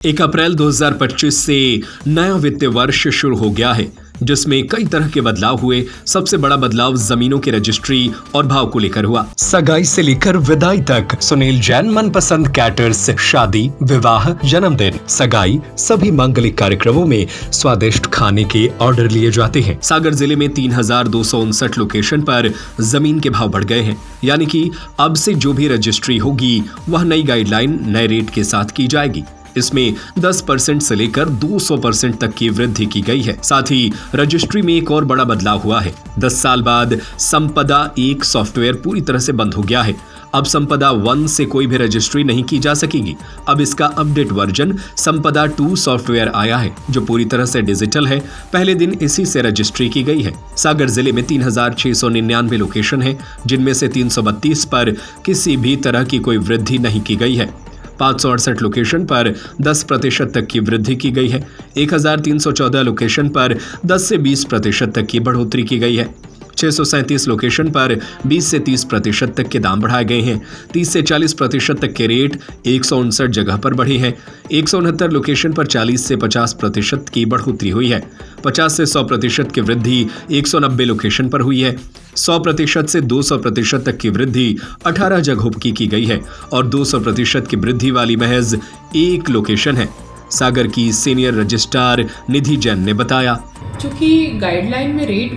1 अप्रैल 2025 से नया वित्तीय वर्ष शुरू हो गया है, जिसमें कई तरह के बदलाव हुए। सबसे बड़ा बदलाव जमीनों की रजिस्ट्री और भाव को लेकर हुआ। सगाई से लेकर विदाई तक सुनील जैन मनपसंद कैटर्स शादी, विवाह, जन्मदिन, सगाई सभी मांगलिक कार्यक्रमों में स्वादिष्ट खाने के ऑर्डर लिए जाते हैं। सागर जिले में 3259 लोकेशन पर जमीन के भाव बढ़ गए हैं, यानी कि अब से जो भी रजिस्ट्री होगी वह नई गाइडलाइन नए रेट के साथ की जाएगी। इसमें 10% से लेकर 200% तक की वृद्धि की गई है। साथ ही रजिस्ट्री में एक और बड़ा बदलाव हुआ है। 10 साल बाद संपदा 1 सॉफ्टवेयर पूरी तरह से बंद हो गया है। अब संपदा 1 से कोई भी रजिस्ट्री नहीं की जा सकेगी। अब इसका अपडेट वर्जन संपदा 2 सॉफ्टवेयर आया है, जो पूरी तरह से डिजिटल है। पहले दिन इसी से रजिस्ट्री की गई है। सागर जिले में 3699 लोकेशन है, जिनमें से 332 पर किसी भी तरह की कोई वृद्धि नहीं की गई है। 568 लोकेशन पर 10% तक की वृद्धि की गई है। 1314 लोकेशन पर 10 से 20% तक की बढ़ोतरी की गई है। 637 लोकेशन पर 20 से 30% तक के दाम बढ़ाए गए हैं। 30 से 40% तक के रेट 159 जगह पर बढ़े हैं। 169 लोकेशन पर 40 से 50% की बढ़ोतरी हुई है। 50 से 100% की वृद्धि 190 लोकेशन पर हुई है। 100% से 200% तक की वृद्धि 18 जगहों की गई है और 200% की वृद्धि वाली महज एक लोकेशन है। सागर की सीनियर रजिस्ट्रार निधि जैन ने बताया, चूँकि गाइडलाइन में रेट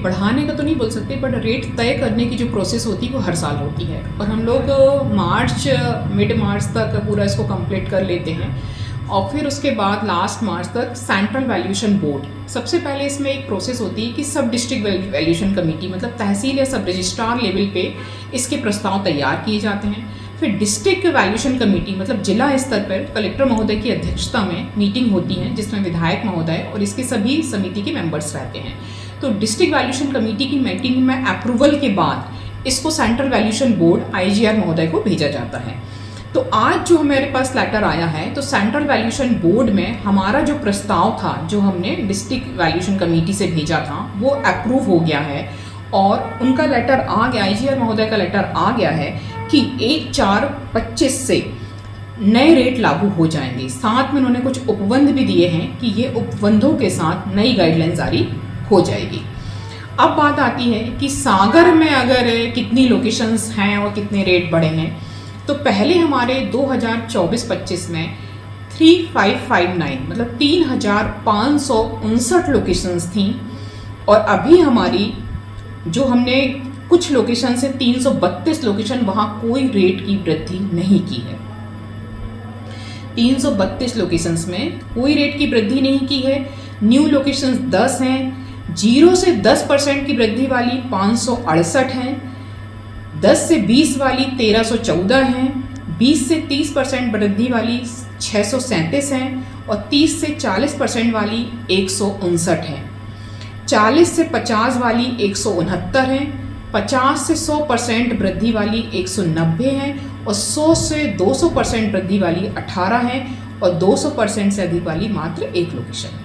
बढ़ाने का तो नहीं बोल सकते, बट रेट तय करने की जो प्रोसेस होती है वो हर साल होती है और हम लोग मिड मार्च तक पूरा इसको कंप्लीट कर लेते हैं और फिर उसके बाद लास्ट मार्च तक सेंट्रल वैल्यूएशन बोर्ड। सबसे पहले इसमें एक प्रोसेस होती है कि सब डिस्ट्रिक्ट वैल्यूएशन कमेटी मतलब तहसील या सब रजिस्ट्रार लेवल पे इसके प्रस्ताव तैयार किए जाते हैं। फिर डिस्ट्रिक्ट वैल्यूएशन कमेटी मतलब जिला स्तर पर कलेक्टर महोदय की अध्यक्षता में मीटिंग होती है, जिसमें विधायक महोदय और इसके सभी समिति के मेंबर्स रहते हैं। तो डिस्ट्रिक्ट वैल्यूएशन कमेटी की मीटिंग में अप्रूवल के बाद इसको सेंट्रल वैल्यूएशन बोर्ड IGR महोदय को भेजा जाता है। तो आज जो हमारे पास लेटर आया है, तो सेंट्रल वैल्यूएशन बोर्ड में हमारा जो प्रस्ताव था जो हमने डिस्ट्रिक्ट वैल्यूएशन कमेटी से भेजा था वो अप्रूव हो गया है और उनका लेटर आ गया, IGR महोदय का लेटर आ गया है कि 1/4/25 से नए रेट लागू हो जाएंगे। साथ में उन्होंने कुछ उपबंध भी दिए हैं कि ये उपबंधों के साथ नई गाइडलाइन जारी हो जाएगी। अब बात आती है कि सागर में अगर कितनी लोकेशंस हैं और कितने रेट बढ़े हैं, तो पहले हमारे 2024-25 में 3559 मतलब 3559 लोकेशंस थी और अभी हमारी जो हमने कुछ लोकेशन से 332 लोकेशन वहाँ कोई रेट की वृद्धि नहीं की है। 332 लोकेशंस में कोई रेट की वृद्धि नहीं की है। न्यू लोकेशंस 10 हैं। 0 से 10% की वृद्धि वाली 568 हैं। 10 से 20 वाली 1314 हैं। 20 से 30% वृद्धि वाली 637 हैं और 30 से 40% वाली 159 हैं। 40 से 50 वाली 169 हैं। 50 से 100% वृद्धि वाली 190 हैं और 100 से 200% वृद्धि वाली 18 हैं और 200% से अधिक वाली मात्र एक लोकेशन है।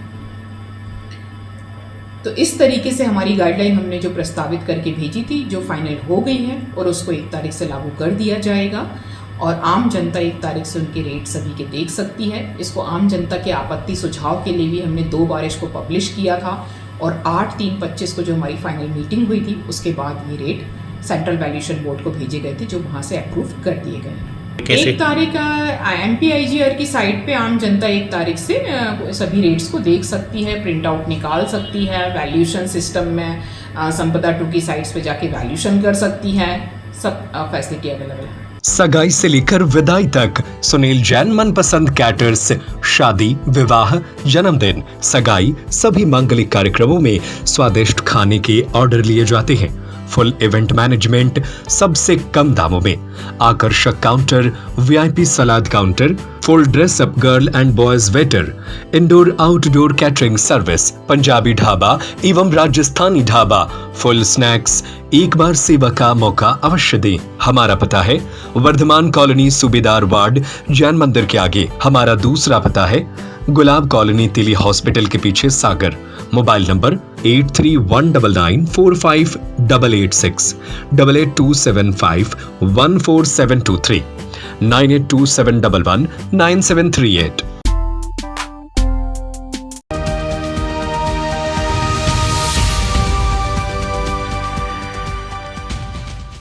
तो इस तरीके से हमारी गाइडलाइन हमने जो प्रस्तावित करके भेजी थी जो फाइनल हो गई है और उसको 1 तारीख से लागू कर दिया जाएगा और आम जनता 1 तारीख से उनके रेट सभी के देख सकती है। इसको आम जनता के आपत्ति सुझाव के लिए भी हमने 2 बार इसको पब्लिश किया था और 8/3/25 को जो हमारी फाइनल मीटिंग हुई थी उसके बाद ये रेट सेंट्रल वैल्यूएशन बोर्ड को भेजे गए थे, जो वहाँ से अप्रूव कर दिए गए। 1 तारीख MP IGR की साइट पे आम जनता 1 तारीख से सभी रेट्स को देख सकती है, प्रिंट आउट निकाल सकती है। वैल्यूएशन सिस्टम में संपदा 2 की साइट्स पे जाके वैल्यूएशन कर सकती है। सब फैसिलिटी अवेलेबल है। सगाई से लेकर विदाई तक सुनील जैन मनपसंद कैटर्स शादी, विवाह, जन्मदिन, सगाई सभी मांगलिक कार्यक्रमों में स्वादिष्ट खाने के ऑर्डर लिए जाते हैं। फुल इवेंट मैनेजमेंट सबसे कम दामों में, आकर्षक counter, VIP salad counter, full dress up girl and boys waiter, indoor outdoor catering service, Punjabi dhaba एवं राजस्थानी ढाबा, फुल स्नैक्स। एक बार सेवा का मौका अवश्य दें। हमारा पता है वर्धमान कॉलोनी, सूबेदार वार्ड, जैन मंदिर के आगे। हमारा दूसरा पता है गुलाब कॉलोनी, तिली हॉस्पिटल के पीछे, सागर। Mobile number 8319945886 88275144723। 9827119738।